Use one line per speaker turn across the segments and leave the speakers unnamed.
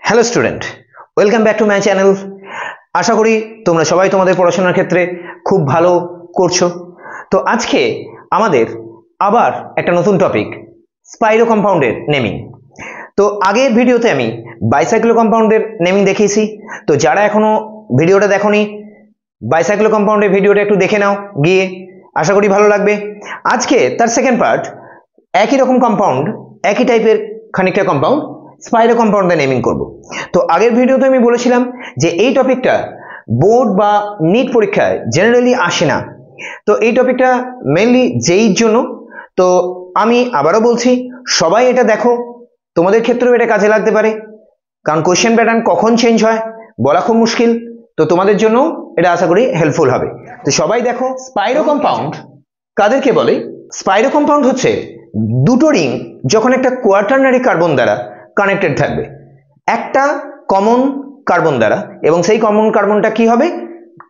Hello student, welcome back to my channel. আশা করি তোমরা সবাই তোমাদের পড়াশোনার ক্ষেত্রে খুব ভালো করছো। তো আজকে আমাদের আবার একটা নতুন টপিক, স্পাইরো কম্পাউন্ডের নেমিং। তো আগের ভিডিওতে আমি বাইসাইক্লো কম্পাউন্ডের নেমিং দেখিয়েছি। তো যারা এখনো ভিডিওটা দেখোনি, বাইসাইক্লো কম্পাউন্ডের ভিডিওটা একটু দেখে নাও গিয়ে, আশা করি ভালো লাগবে। আজকে তার সেকেন্ড পার্ট, একই রকম কম্পাউন্ড, একই টাইপের খানিকটা কম্পাউন্ড, স্পাইরো কম্পাউন্ডে নেমিং করব। তো আগের ভিডিওতে আমি বলেছিলাম যে এই টপিকটা বোর্ড বা নিট পরীক্ষায় জেনারেলি আসে না। তো এই টপিকটা মেইনলি জেইর জন্য। তো আমি আবারও বলছি, সবাই এটা দেখো, তোমাদের ক্ষেত্রেও এটা কাজে লাগতে পারে, কারণ কোয়েশ্চেন প্যাটার্ন কখন চেঞ্জ হয় বলা খুব মুশকিল। তো তোমাদের জন্য এটা আশা করি হেল্পফুল হবে। তো সবাই দেখো, স্পাইরো কম্পাউন্ড কাদেরকে বলে? স্পাইরো কম্পাউন্ড হচ্ছে দুটো রিং যখন একটা কোয়াটারনারি কার্বন দ্বারা কানেক্টেড থাকবে, একটা কমন কার্বন দ্বারা, এবং সেই কমন কার্বনটা কি হবে?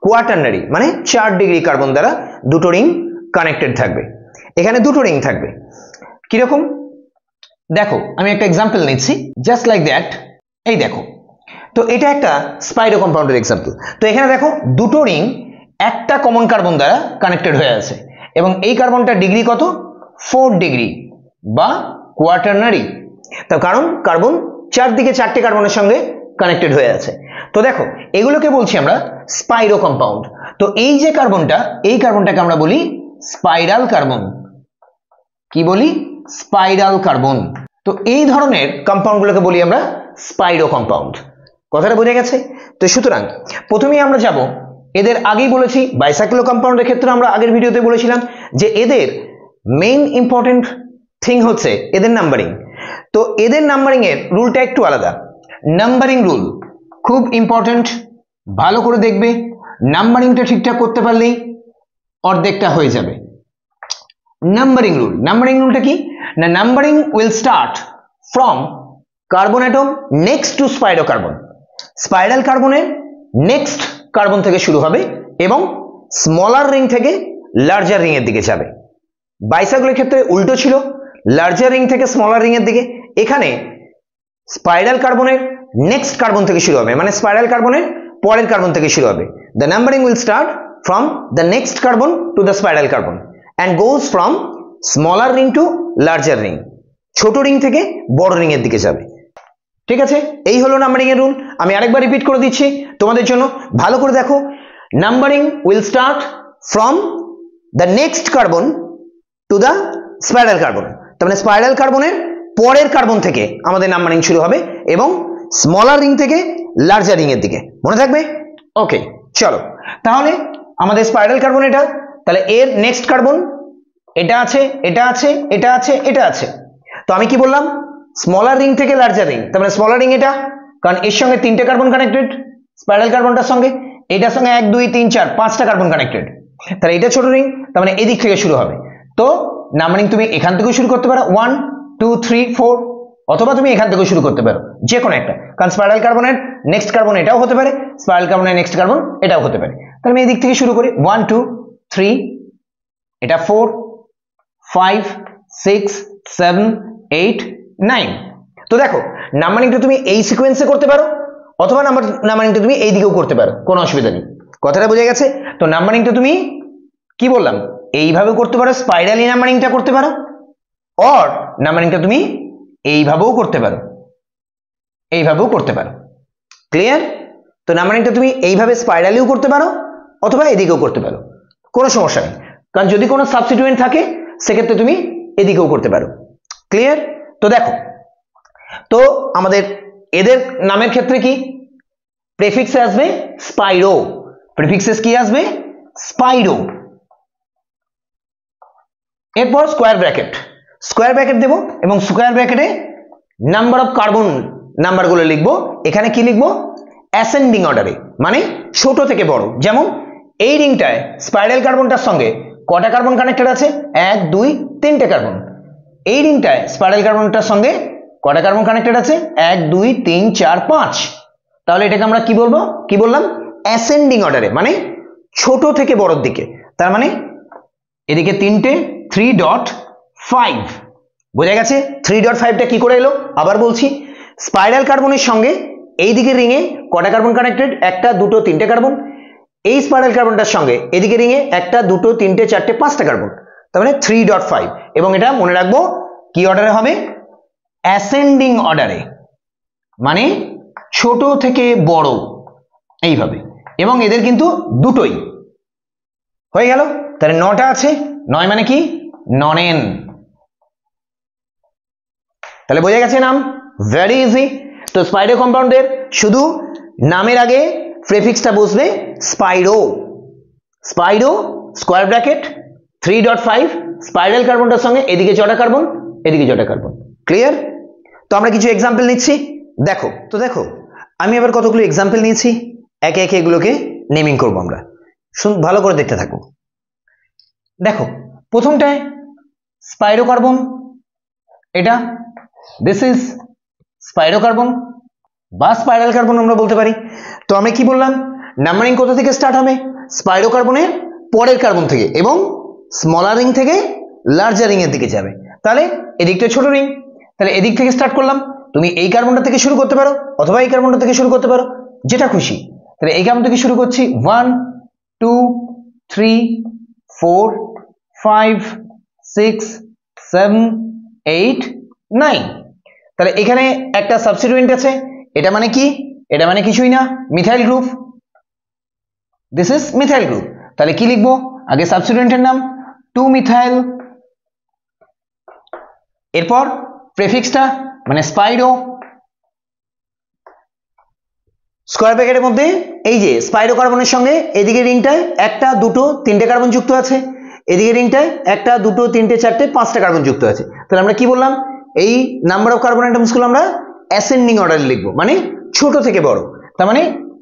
কোয়াটারনারি, মানে 4 ডিগ্রি কার্বন দ্বারা দুটো রিং কানেক্টেড থাকবে। এখানে দুটো রিং থাকবে। কিরকম দেখো, আমি একটা এক্সাম্পল নিচ্ছি, জাস্ট লাইক দ্যাট। এই দেখো, তো এটা একটা স্পাইরো কম্পাউন্ডের এক্সাম্পল। তো এখানে দেখো, দুটো রিং একটা কমন কার্বন দ্বারা কানেক্টেড হয়ে আছে, এবং এই কার্বনটা ডিগ্রি কত? 4 ডিগ্রি বা কোয়াটারনারি। তার কারণ কার্বন চারদিকে 4টে কার্বনের সঙ্গে কানেক্টেড হয়ে আছে। তো দেখো, এগুলোকে বলছি আমরা স্পাইরো কম্পাউন্ড। তো এই যে কার্বনটা, এই কার্বনটাকে আমরা বলি স্পাইরাল কার্বন। কি বলি? Spiral carbon. তো এই ধরনের কম্পাউন্ডগুলোকে বলি আমরা স্পাইরো কম্পাউন্ড। কথাটা বোঝা গেছে? তো সুতরাং প্রথমেই আমরা যাব, এদের আগেই বলেছি বাইসাইক্লো কম্পাউন্ডের ক্ষেত্রে আমরা আগের ভিডিওতে বলেছিলাম যে এদের মেইন ইম্পর্টেন্ট থিং হচ্ছে এদের নাম্বারিং। তো এদের নাম্বারিং এর রুলটা একটু আলাদা। নাম্বারিং রুল খুব ইম্পর্টেন্ট, ভালো করে দেখবে। নাম্বারিংটা ঠিকঠাক করতে পারলেই অর্ধেকটা হয়ে যাবে। নাম্বারিং রুল, নাম্বারিং রুলটা কি না, numbering will start from carbon atom next to spiro carbon. Spiral কার্বনের নেক্সট কার্বন থেকে শুরু হবে এবং স্মলার রিং থেকে লার্জার রিং এর দিকে যাবে। বাইসাইক্লোর ক্ষেত্রে উল্টো ছিল, লার্জার রিং থেকে স্মলার রিং এর দিকে। এখানে স্পাইরাল কার্বনের নেক্সট কার্বন থেকে শুরু হবে, মানে স্পাইরাল কার্বনের পরের কার্বন থেকে শুরু হবে। The numbering will start from the next carbon to the spiral carbon and goes from smaller ring to larger ring, ছোট রিং থেকে বড় রিং এর দিকে যাবে। ঠিক আছে, এই হলো নাম্বারিং এর রুল। আমি আরেকবার রিপিট করে দিচ্ছি তোমাদের জন্য, ভালো করে দেখো। Numbering will start from the next carbon to the spiral carbon. তার মানে স্পাইরাল কার্বনের পরের কার্বন থেকে আমাদের নাম্বারিং শুরু হবে এবং স্মলার রিং থেকে লার্জার রিং এর দিকে। মনে থাকবে? ওকে, চলো তাহলে আমাদের স্পাইরাল কার্বন এটা, তাহলে এর নেক্সট কার্বন এটা আছে, এটা আছে, এটা আছে, এটা আছে। তো আমি কি বললাম? স্মলার রিং থেকে লার্জার রিং। তার মানে স্মলার রিং এটা, কারণ এর সঙ্গে 3টে কার্বন কানেক্টেড, স্পাইরাল কার্বনটার সঙ্গে এটার সঙ্গে 1 2 3 4 5টা কার্বন কানেক্টেড। তাহলে এটা ছোট রিং, তার মানে এদিক থেকে শুরু হবে। তো নাম্বারিং তুমি এখান থেকেও শুরু করতে পারো, 1 2 3 4, অথবা তুমি এখান থেকেও শুরু করতে পারো, যে কোনো একটা। কারণ স্পাইরাল কার্বনের নেক্সট কার্বন এটাও হতে পারে, স্পাইরাল কার্বনের নেক্সট কার্বন এটাও হতে পারে। তাহলে আমি এদিক থেকে শুরু করি, 1 2 3, এটা 4 5 6 7 8 9। তো দেখো, নাম্বারিংটা তুমি এই সিকোয়েন্সে করতে পারো, অথবা নাম্বারিংটা তুমি এই দিকেও করতে পারো, কোনো অসুবিধা নেই। কথাটা বোঝা গেছে? তো নাম্বারিংটা তুমি কি বললাম, এইভাবেও করতে পারো, স্পাইরালি নাম্বারিংটা করতে পারো, অর নাম্বারিংটা তুমি এইভাবেও করতে পারো, এইভাবেও করতে পারো। ক্লিয়ার? তো নাম্বারিংটা তুমি এইভাবে স্পাইরালিও করতে পারো, অথবা এদিকেও করতে পারো, কোনো সমস্যা নেই। কারণ যদি কোনো সাবস্টিটিউয়েন্ট থাকে সেক্ষেত্রে তুমি এদিকেও করতে পারো। ক্লিয়ার? তো দেখো, তো আমাদের এদের নামের ক্ষেত্রে কি প্রেফিক্সে আসবে? স্পাইরো। প্রেফিক্সে কি আসবে? স্পাইরো। এরপর স্কোয়ার ব্র্যাকেট, স্কোয়ার ব্র্যাকেট দেবো এবং স্কোয়ার ব্র্যাকেটে নাম্বার অফ কার্বন নাম্বারগুলো লিখবো। এখানে কি লিখবো? অ্যাসেন্ডিং অর্ডারে, মানে ছোট থেকে বড়। যেমন এই রিংটায় স্পাইরাল কার্বনটার সঙ্গে কটা কার্বন কানেক্টেড আছে? 1 2 3টে কার্বন। এই রিংটায় স্পাইরাল কার্বনটার সঙ্গে কটা কার্বন কানেক্টেড আছে? 1 2 3 4 5। তাহলে এটাকে আমরা কি বলবো? কি বললাম? অ্যাসেন্ডিং অর্ডারে, মানে ছোট থেকে বড়র দিকে। তার মানে এদিকে 3টে, 3.5। বোঝা গেছে? 3.5টা কি করে এলো? আবার বলছি, স্পাইরাল কার্বনের সঙ্গে এই দিকে রিংয়ে কটা কার্বন কানেক্টেড, একটা দুটো তিনটে কার্বন, এই স্পাইরাল কার্বনটার সঙ্গে এদিকে রিংয়ে একটা দুটো তিনটে চারটে পাঁচটা কার্বন, তার মানে 3.5। এবং এটা মনে রাখবো কি অর্ডারে হবে, অ্যাসেন্ডিং অর্ডারে, মানে ছোট থেকে বড় এইভাবে। এবং এদের কিন্তু দুটোই হয়ে গেল, তাহলে 9টা আছে, 9 মানে কি ননেন। তাহলে বোঝা গেছে নাম, ভেরি ইজি। তো স্পাইরো কম্পাউন্ডের শুধু নামের আগে প্রেফিক্সটা বসবে spiro, spiro square bracket 3.5, spiral কার্বনটার সঙ্গে এদিকে জটা কার্বন এদিকে জটা কার্বন। ক্লিয়ার? তো আমরা কিছু এক্সাম্পল নিচ্ছি, দেখো। তো দেখো আমি এবার কতগুলো এক্সাম্পল নিয়েছি, একে একে এগুলোকে নেমিং করবো আমরা, ভালো করে দেখতে থাকো। দেখো প্রথমটায় স্পাইরো কার্বন, এটা দিস ইজ স্পাইরো কার্বন বা স্পাইরাল কার্বন আমরা বলতে পারি। তো আমরা কি বললাম, নাম্বারিং কোথা থেকে স্টার্ট হবে, স্পাইরো কার্বনের পরের কার্বন থেকে এবং স্মলার রিং থেকে লার্জার রিং এর দিকে যাবে। তাহলে এদিকটা ছোট রিং, তাহলে এদিক থেকে স্টার্ট করলাম, তুমি এই কার্বনটা থেকে শুরু করতে পারো অথবা এই কার্বনটা থেকে শুরু করতে পারো, যেটা খুশি। তাহলে এই কার্বন থেকে শুরু করছি, 1 2 3 4 5 6 7 8 9। তাহলে এখানে একটা সাবস্টিটিউয়েন্ট আছে, এটা মানে কি, এটা মানে কিছুই না, methyl group, this is methyl group. তাহলে কি লিখবো, আগে সাবস্টিটিউয়েন্টের নাম 2 মিথাইল, এরপর প্রেফিক্সটা মানে স্পাইরো, স্কয়ার ব্র্যাকেটের মধ্যে এই যে স্পাইরো কার্বনের সঙ্গে এদিকে রিংটায় একটা দুটো তিনটে কার্বন যুক্ত আছে, এদিকে রিংটায় একটা দুটো তিনটে চারটে পাঁচটা কার্বন যুক্ত আছে। তাহলে আমরা কি বললাম, এই নাম্বার অফ কার্বন অ্যাটমস গুলো আমরা অ্যাসেন্ডিং অর্ডারে লিখবো, মানে ছোট থেকে বড়। তার মানে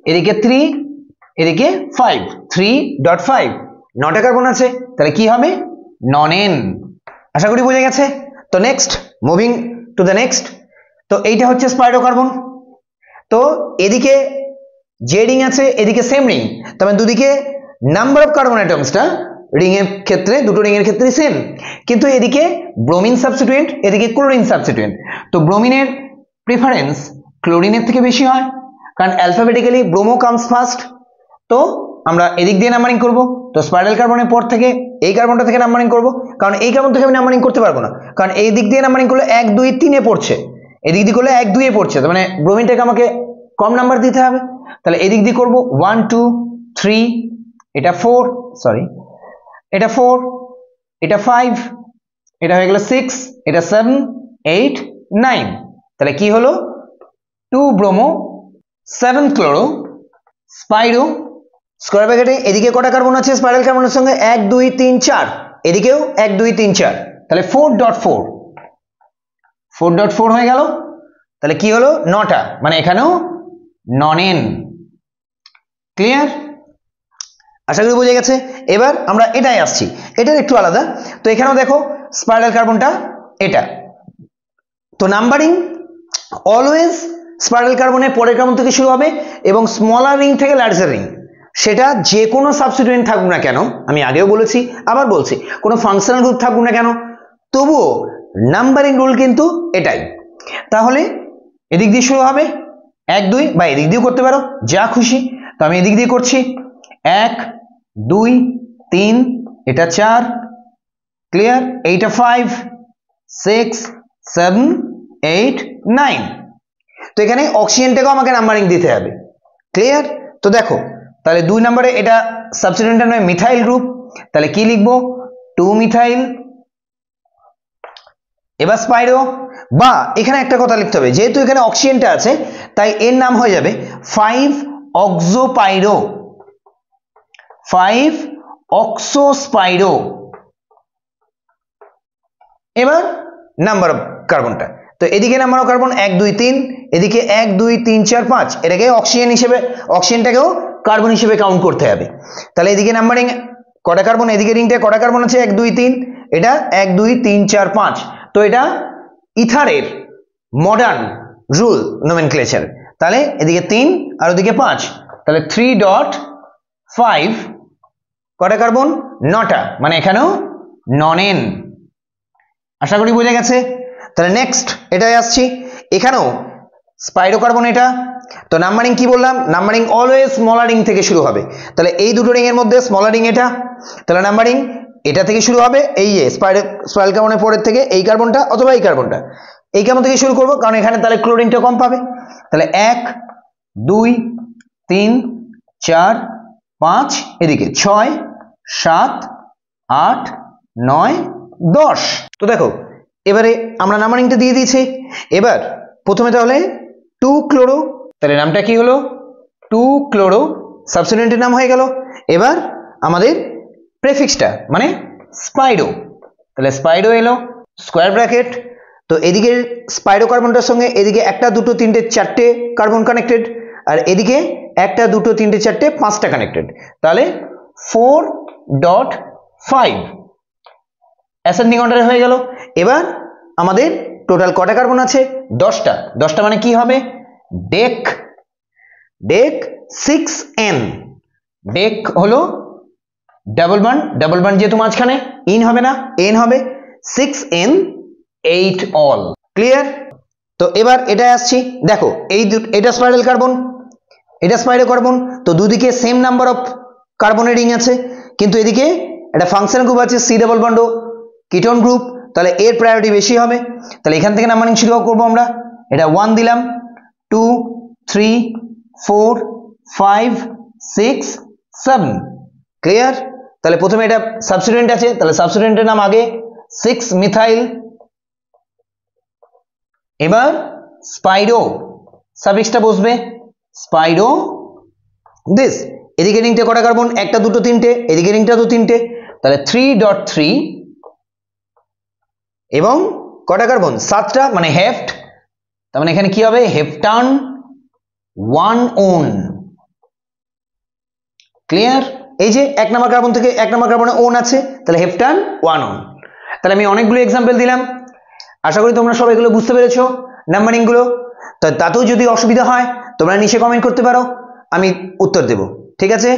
এদিকে 3 এদিকে 5, 3.5, 9টা কার্বন আছে, তাহলে কি হবে ননেন। আশা করি বোঝা গেছে। তো next, moving to the next. তো এইটা হচ্ছে স্পাইরো কার্বন। তো এদিকে যে রিং আছে এদিকে সেম রিং, তার মানে দুদিকে নাম্বার অফ কার্বন অ্যাটমসটা রিং এর ক্ষেত্রে দুটো রিং এর ক্ষেত্রে সেম, কিন্তু এদিকে ব্রোমিন সাবস্টিটিউয়েন্ট এদিকে ক্লোরিন সাবস্টিটিউয়েন্ট। তো ব্রোমিনের প্রেফারেন্স ক্লোরিনের থেকে বেশি হয়, কারণ অ্যালফাবেটিক্যালি ব্রোমো কামস ফার্স্ট। তো আমরা এদিক দিয়ে নাম্বারিং করব। তো স্পাইরাল কার্বনের পর থেকে এই কার্বনটা থেকে নাম্বারিং করব, কারণ এই কার্বন থেকে আমি নাম্বারিং করতে পারবো না, কারণ এই দিক দিয়ে নাম্বারিং করলে 1 2 3 এ পড়ছে, এদিক দিয়ে করলে 1 2 এ পড়ছে, তার মানে ব্রোমিনটাকে আমাকে কম নাম্বার দিতে হবে। তাহলে এদিক দিয়ে করব 1 2 3, এটা 4, সরি এটা 4, এটা 5, এটা হয়ে গেল 6, এটা 7 8 9। তাহলে কি হলো 2 ব্রোমো 7 ক্লোরো স্পাইরো। স্কয়ার ব্র্যাকেটে এদিকে কটা কার্বন আছে স্পাইরাল কার্বনের সঙ্গে, 1 2 3 4, এদিকেও 1 2 3 4, তাহলে 4.4 4.4 হয়ে গেল। তাহলে কি হলো 9টা, মানে এখানেও ননেন। ক্লিয়ার? আশা করি বোঝা গেছে। এবার আমরা এটাই আসছি, এটার একটু আলাদা। তো এখানেও দেখো স্পাইরাল কার্বনটা এটা, তো নাম্বারিং অলওয়েজ স্পাইরাল কার্বনের পরের কার্বন থেকে শুরু হবে এবং স্মলার রিং থেকে লার্জার রিং, সেটা যে কোনো সাবস্টিটিউয়েন্ট থাকুক না কেন, আমি আগেও বলেছি আবার বলছি, কোনো ফাংশনাল গ্রুপ থাকুক না কেন, তবুও নাম্বারিং রুল কিন্তু এটাই। তাহলে এদিক দিয়ে শুরু হবে 1 2, বা এদিক দিয়েও করতে পারো, যা খুশি। তো আমি এদিক দিয়ে করছি 1 2 3, এটা 4, ক্লিয়ার, এইটা 5 6 7 8 9। তো এখানে অক্সিজেনটাকেও আমাকে নাম্বারিং দিতে হবে, ক্লিয়ার? তো দেখো তাহলে 2 নম্বরে এটা সাবস্টিটিউয়েন্টের নাম মিথাইল গ্রুপ, তাহলে কি লিখবো 2 মিথাইল। এবার স্পাইরো, বা এখানে একটা কথা লিখতে হবে, যেহেতু এখানে অক্সিজেনটা আছে তাই এর নাম হয়ে যাবে 5 অক্সোপাইরো, 5 অক্সোস্পাইরো। এবার নাম্বার অফ কার্বনটা, তো এদিকে নাম্বার অফ কার্বন 1 2 3, এদিকে 1 2 3 4 5, এটাকে অক্সিজেন হিসেবে, অক্সিজেনটাকেও কার্বন হিসেবে কাউন্ট করতে হবে। তাহলে এদিকে নাম্বারিং কটা কার্বন, এদিকে রিংটা কটা কার্বন আছে 1 2 3, এটা 1 2 3 4 5। তো এটা ইথারের মডার্ন রুল নোমেনক্লেচার। তাহলে এদিকে 3 আর ওদিকে 5, তাহলে 3.5 কটা কার্বন 9টা, মানে এখানেও ননেন। আশা করি বোঝা গেছে। তাহলে নেক্সট এটাই আসছি, এখানেও স্পাইরো কার্বন, এটা তো নাম্বারিং কি বললাম, নাম্বারিং অলওয়েজ স্মলার রিং থেকে শুরু হবে। তাহলে এই দুটো রিং এর মধ্যে স্মলার রিং এটা, তাহলে নাম্বারিং এটা থেকে শুরু হবে, এই স্পাইরাল কার্বনের পরের থেকে এই কার্বনটা অথবা এই কার্বনটা, এই কার্বন থেকে শুরু করব, কারণ এখানে তাহলে ক্লোরিনটা কম পাবে। তাহলে 1 2 3 4 5, এদিকে 6 7 8 9 10। তো দেখো এবারে আমরা নাম্বারিংটা দিয়ে দিয়েছি। এবার প্রথমে তাহলে 2 ক্লোরো, তাহলে নামটা কি হলো 2 ক্লোরো, সাবস্টিটিউয়েন্টের নাম হয়ে গেল। এবার আমাদের প্রেফিক্সটা মানে স্পাইরো, তাহলে স্পাইরো এলো স্কোয়ার ব্র্যাকেট। তো এদিকে স্পাইরো কার্বনটার সঙ্গে এদিকে 1 2 3 4 কার্বন কানেক্টেড, আর এদিকে 1 2 3 4 5টা কানেক্টেড, তাহলে 4.5 অ্যাসেন্ডিং অর্ডারে হয়ে গেল। এবার আমাদের টোটাল কটা কার্বন আছে, 10টা। 10টা মানে কি হবে, ডেক 6n, ডেক হলো ডাবল বন্ড যেহেতু মাঝখানে, ইন হবে না এন হবে, 6n 8 অল। ক্লিয়ার? তো এবার এটা আসছি, দেখো এটা স্পাইরাল কার্বন, এটা স্পাইরো কার্বন, তো দুদিকে সেম নাম্বার অফ কার্বনের রিং আছে, কিন্তু এদিকে একটা ফাংশন গ্রুপ আছে C double bond ketone group, তাহলে এর প্রায়োরিটি বেশি হবে। তাহলে এখান থেকে নাম্বারিং শুরু করবো আমরা, এটা 1 দিলাম, 2 3 4 5 6 7। ক্লিয়ার? তাহলে প্রথমে এটা সাবস্টিটিউয়েন্ট আছে, তাহলে সাবস্টিটিউয়েন্টের নাম আগে 6 মিথাইল। এবার স্পাইরো সাফিক্সটা বসবে, স্পাইরো দিস, এদিকে রিংটা কটা কার্বন, 1 2 3, এদিকে রিংটা তো 3টে, তাহলে 3.3 এবং কটা কার্বন 7টা, মানে হেফট, তার মানে এখানে কি হবে হেপটান 1 ওন। ক্লিয়ার? এই যে 1 নম্বর কার্বন থেকে 1 নম্বর কার্বনে ওন আছে, তাহলে হেপটান 1 ওন। তাহলে আমি অনেকগুলো এক্সাম্পল দিলাম, আশা করি তোমরা সবাই এগুলো বুঝতে পেরেছো নাম্বারিং গুলো। তো তাতেও যদি অসুবিধা হয় তোমরা নিচে কমেন্ট করতে পারো, আমি উত্তর দেব, ঠিক আছে?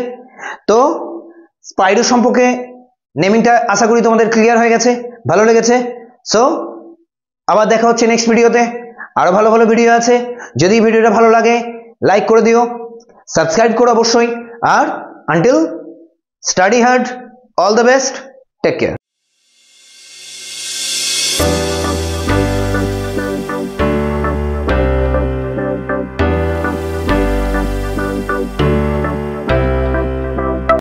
তো স্পাইরো সম্পর্কে নেমিংটা আশা করি তোমাদের ক্লিয়ার হয়ে গেছে, ভালো লেগেছে। সো আবার দেখা হচ্ছে নেক্সট ভিডিওতে, আরো ভালো ভালো ভিডিও আছে। যদি ভিডিওটা ভালো লাগে লাইক করে দিও, সাবস্ক্রাইব করো অবশ্যই, আর until study hard, all the best, take care.